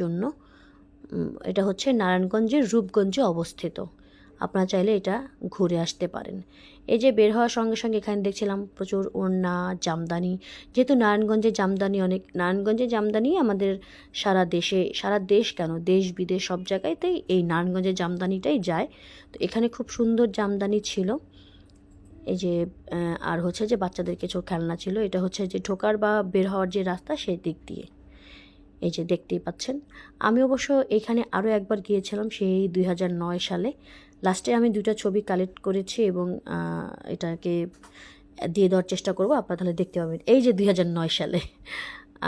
জন্য। এটা হচ্ছে নারায়ণগঞ্জের রূপগঞ্জে অবস্থিত। আপনারা চাইলে এটা ঘুরে আসতে পারেন। এই যে বের হওয়ার সঙ্গে সঙ্গে এখানে দেখছিলাম প্রচুর ওড়না, জামদানি। যেহেতু নারায়ণগঞ্জের জামদানি নারায়ণগঞ্জের জামদানি আমাদের সারা দেশ কেন, দেশ বিদেশ সব জায়গাতেই এই নারায়ণগঞ্জের জামদানিটাই যায়। তো এখানে খুব সুন্দর জামদানি ছিল। এই যে আর হচ্ছে যে বাচ্চাদের কিছু খেলনা ছিল। এটা হচ্ছে যে ঢোকার বা বের হওয়ার যে রাস্তা সেই দিক দিয়ে। এই যে দেখতেই পাচ্ছেন। আমি অবশ্য এখানে আরও একবার গিয়েছিলাম সেই 2009 সালে। লাস্টে আমি 2টা ছবি কালেক্ট করেছি এবং এটাকে দিয়ে দেওয়ার চেষ্টা করব, আপনারা তাহলে দেখতে পাবেন। এই যে 2009 সালে,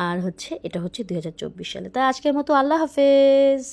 আর হচ্ছে এটা হচ্ছে 2024 সালে। তাই আজকের মতো আল্লাহ হাফেজ।